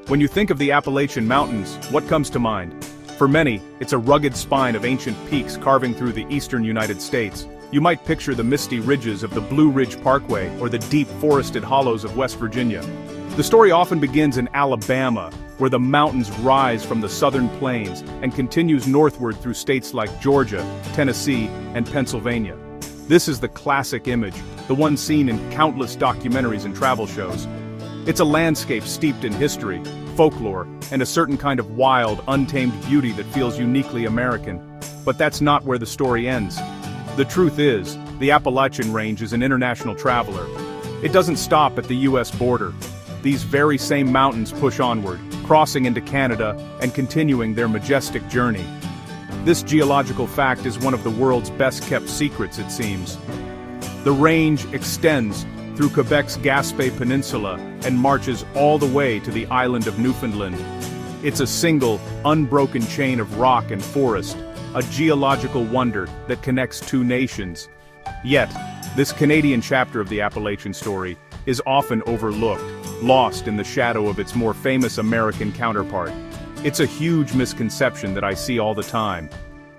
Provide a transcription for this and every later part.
When you think of the Appalachian Mountains, what comes to mind? For many, it's a rugged spine of ancient peaks carving through the eastern United States. You might picture the misty ridges of the Blue Ridge Parkway or the deep forested hollows of West Virginia. The story often begins in Alabama, where the mountains rise from the southern plains and continues northward through states like Georgia, Tennessee, and Pennsylvania. This is the classic image, the one seen in countless documentaries and travel shows. It's a landscape steeped in history, folklore, and a certain kind of wild, untamed beauty that feels uniquely American. But that's not where the story ends. The truth is, the Appalachian Range is an international traveler. It doesn't stop at the US border. These very same mountains push onward, crossing into Canada and continuing their majestic journey. This geological fact is one of the world's best-kept secrets, it seems. The range extends through Quebec's Gaspé Peninsula and marches all the way to the island of Newfoundland. It's a single, unbroken chain of rock and forest, a geological wonder that connects two nations. Yet, this Canadian chapter of the Appalachian story is often overlooked, lost in the shadow of its more famous American counterpart. It's a huge misconception that I see all the time.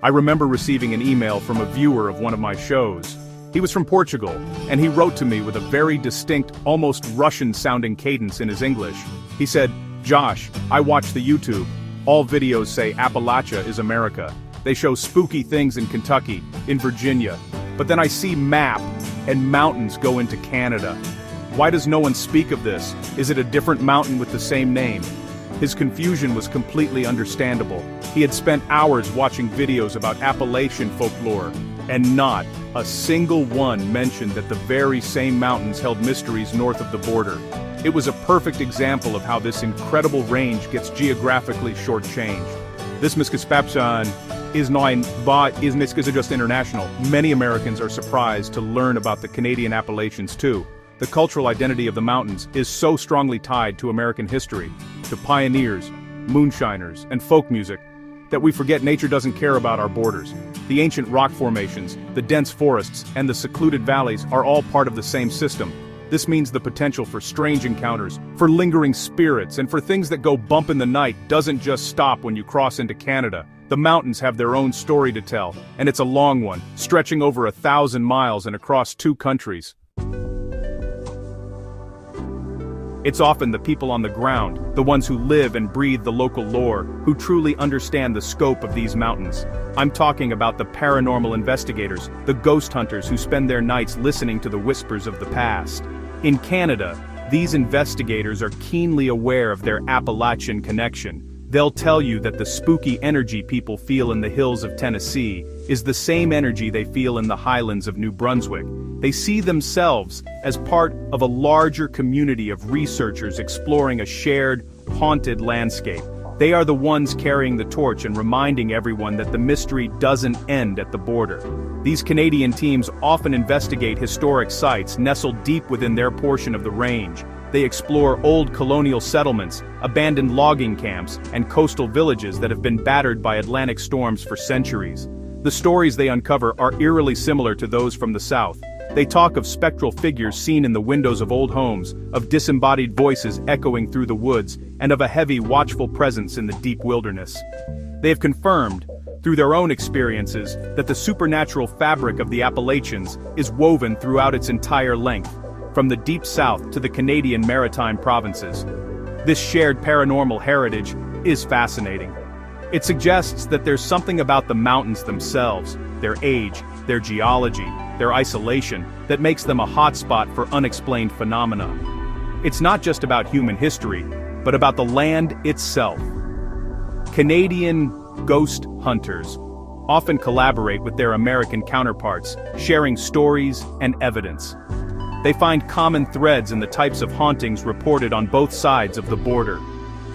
I remember receiving an email from a viewer of one of my shows. He was from Portugal, and he wrote to me with a very distinct, almost Russian-sounding cadence in his English. He said, "Josh, I watch the YouTube. All videos say Appalachia is America. They show spooky things in Kentucky, in Virginia. But then I see map, and mountains go into Canada. Why does no one speak of this? Is it a different mountain with the same name?" His confusion was completely understandable. He had spent hours watching videos about Appalachian folklore, and not a single one mentioned that the very same mountains held mysteries north of the border. It was a perfect example of how this incredible range gets geographically shortchanged. This misconception isn't just international. Many Americans are surprised to learn about the Canadian Appalachians too. The cultural identity of the mountains is so strongly tied to American history, to pioneers, moonshiners, and folk music, that we forget nature doesn't care about our borders. The ancient rock formations, the dense forests, and the secluded valleys are all part of the same system. This means the potential for strange encounters, for lingering spirits, and for things that go bump in the night doesn't just stop when you cross into Canada. The mountains have their own story to tell, and it's a long one, stretching over 1,000 miles and across 2 countries. It's often the people on the ground, the ones who live and breathe the local lore, who truly understand the scope of these mountains. I'm talking about the paranormal investigators, the ghost hunters who spend their nights listening to the whispers of the past. In Canada, these investigators are keenly aware of their Appalachian connection. They'll tell you that the spooky energy people feel in the hills of Tennessee is the same energy they feel in the highlands of New Brunswick. They see themselves as part of a larger community of researchers exploring a shared, haunted landscape. They are the ones carrying the torch and reminding everyone that the mystery doesn't end at the border. These Canadian teams often investigate historic sites nestled deep within their portion of the range. They explore old colonial settlements, abandoned logging camps, and coastal villages that have been battered by Atlantic storms for centuries. The stories they uncover are eerily similar to those from the South. They talk of spectral figures seen in the windows of old homes, of disembodied voices echoing through the woods, and of a heavy, watchful presence in the deep wilderness. They have confirmed, through their own experiences, that the supernatural fabric of the Appalachians is woven throughout its entire length, from the deep south to the Canadian maritime provinces. This shared paranormal heritage is fascinating. It suggests that there's something about the mountains themselves, their age, their geology, their isolation, that makes them a hotspot for unexplained phenomena. It's not just about human history, but about the land itself. Canadian ghost hunters often collaborate with their American counterparts, sharing stories and evidence. They find common threads in the types of hauntings reported on both sides of the border.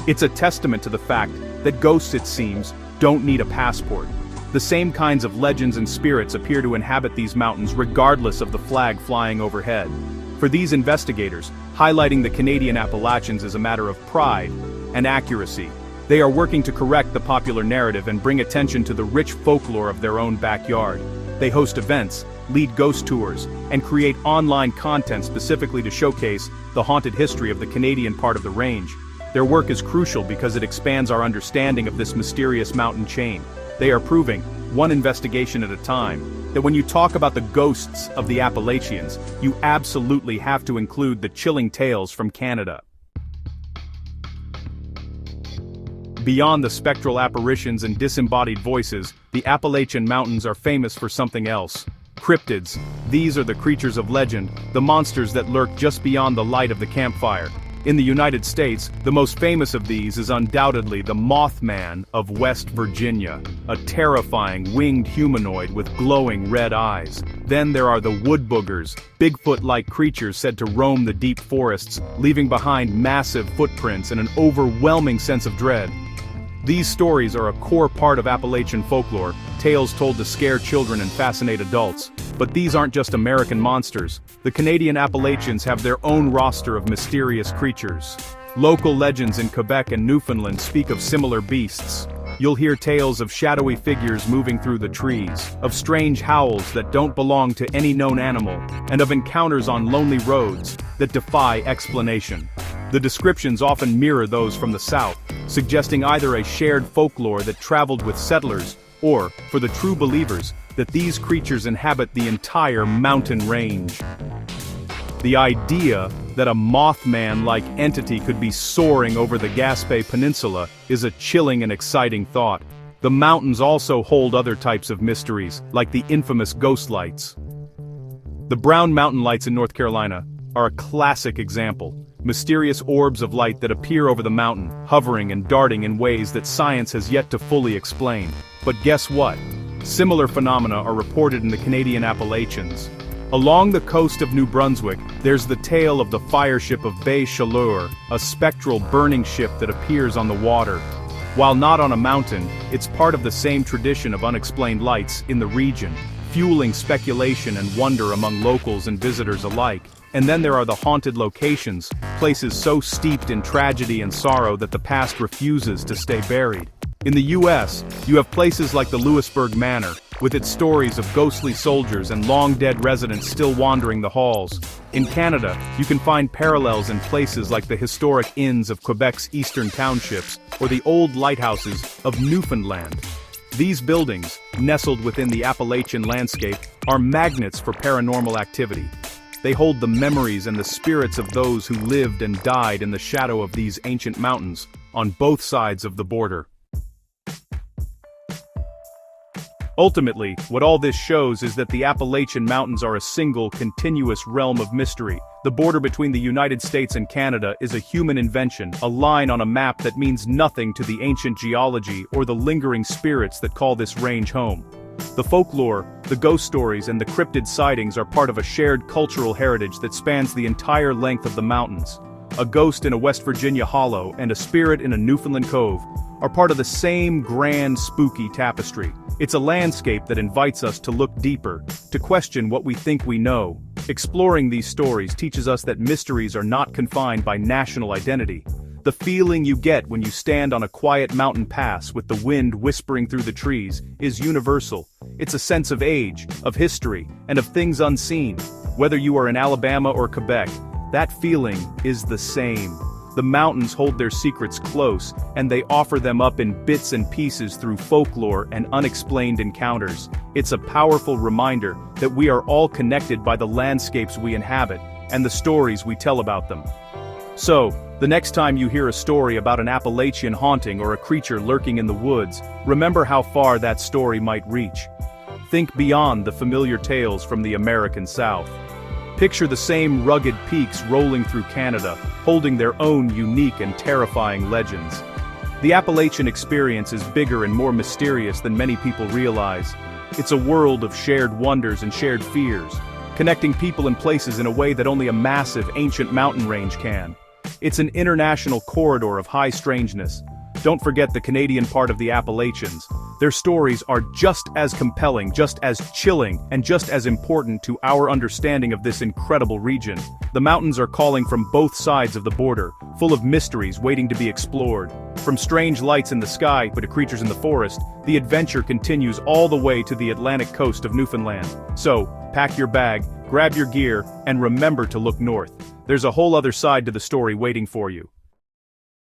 It's a testament to the fact that ghosts, it seems, don't need a passport. The same kinds of legends and spirits appear to inhabit these mountains regardless of the flag flying overhead. For these investigators, highlighting the Canadian Appalachians is a matter of pride and accuracy. They are working to correct the popular narrative and bring attention to the rich folklore of their own backyard. They host events, lead ghost tours, and create online content specifically to showcase the haunted history of the Canadian part of the range. Their work is crucial because it expands our understanding of this mysterious mountain chain. They are proving, one investigation at a time, that when you talk about the ghosts of the Appalachians, you absolutely have to include the chilling tales from Canada. Beyond the spectral apparitions and disembodied voices, the Appalachian Mountains are famous for something else. Cryptids. These are the creatures of legend, the monsters that lurk just beyond the light of the campfire. In the United States, the most famous of these is undoubtedly the Mothman of West Virginia, a terrifying winged humanoid with glowing red eyes. Then there are the wood boogers, Bigfoot-like creatures said to roam the deep forests, leaving behind massive footprints and an overwhelming sense of dread. These stories are a core part of Appalachian folklore, tales told to scare children and fascinate adults. But these aren't just American monsters. The Canadian Appalachians have their own roster of mysterious creatures. Local legends in Quebec and Newfoundland speak of similar beasts. You'll hear tales of shadowy figures moving through the trees, of strange howls that don't belong to any known animal, and of encounters on lonely roads that defy explanation. The descriptions often mirror those from the South, suggesting either a shared folklore that traveled with settlers, or, for the true believers, that these creatures inhabit the entire mountain range. The idea that a Mothman-like entity could be soaring over the Gaspé Peninsula is a chilling and exciting thought. The mountains also hold other types of mysteries, like the infamous ghost lights. The Brown Mountain Lights in North Carolina are a classic example. Mysterious orbs of light that appear over the mountain, hovering and darting in ways that science has yet to fully explain. But guess what? Similar phenomena are reported in the Canadian Appalachians. Along the coast of New Brunswick, there's the tale of the fire ship of Bay Chaleur, a spectral burning ship that appears on the water. While not on a mountain, it's part of the same tradition of unexplained lights in the region, fueling speculation and wonder among locals and visitors alike. And then there are the haunted locations, places so steeped in tragedy and sorrow that the past refuses to stay buried. In the US, you have places like the Louisburg Manor, with its stories of ghostly soldiers and long-dead residents still wandering the halls. In Canada, you can find parallels in places like the historic inns of Quebec's eastern townships, or the old lighthouses of Newfoundland. These buildings, nestled within the Appalachian landscape, are magnets for paranormal activity. They hold the memories and the spirits of those who lived and died in the shadow of these ancient mountains, on both sides of the border. Ultimately, what all this shows is that the Appalachian Mountains are a single, continuous realm of mystery. The border between the United States and Canada is a human invention, a line on a map that means nothing to the ancient geology or the lingering spirits that call this range home. The folklore, the ghost stories, and the cryptid sightings are part of a shared cultural heritage that spans the entire length of the mountains. A ghost in a West Virginia hollow and a spirit in a Newfoundland cove are part of the same grand, spooky tapestry. It's a landscape that invites us to look deeper, to question what we think we know. Exploring these stories teaches us that mysteries are not confined by national identity. The feeling you get when you stand on a quiet mountain pass with the wind whispering through the trees is universal. It's a sense of age, of history, and of things unseen. Whether you are in Alabama or Quebec, that feeling is the same. The mountains hold their secrets close, and they offer them up in bits and pieces through folklore and unexplained encounters. It's a powerful reminder that we are all connected by the landscapes we inhabit, and the stories we tell about them. So, the next time you hear a story about an Appalachian haunting or a creature lurking in the woods, remember how far that story might reach. Think beyond the familiar tales from the American South. Picture the same rugged peaks rolling through Canada, holding their own unique and terrifying legends. The Appalachian experience is bigger and more mysterious than many people realize. It's a world of shared wonders and shared fears, connecting people and places in a way that only a massive, ancient mountain range can. It's an international corridor of high strangeness. Don't forget the Canadian part of the Appalachians. Their stories are just as compelling, just as chilling, and just as important to our understanding of this incredible region. The mountains are calling from both sides of the border, full of mysteries waiting to be explored. From strange lights in the sky to creatures in the forest, the adventure continues all the way to the Atlantic coast of Newfoundland. So, pack your bag, grab your gear, and remember to look north. There's a whole other side to the story waiting for you.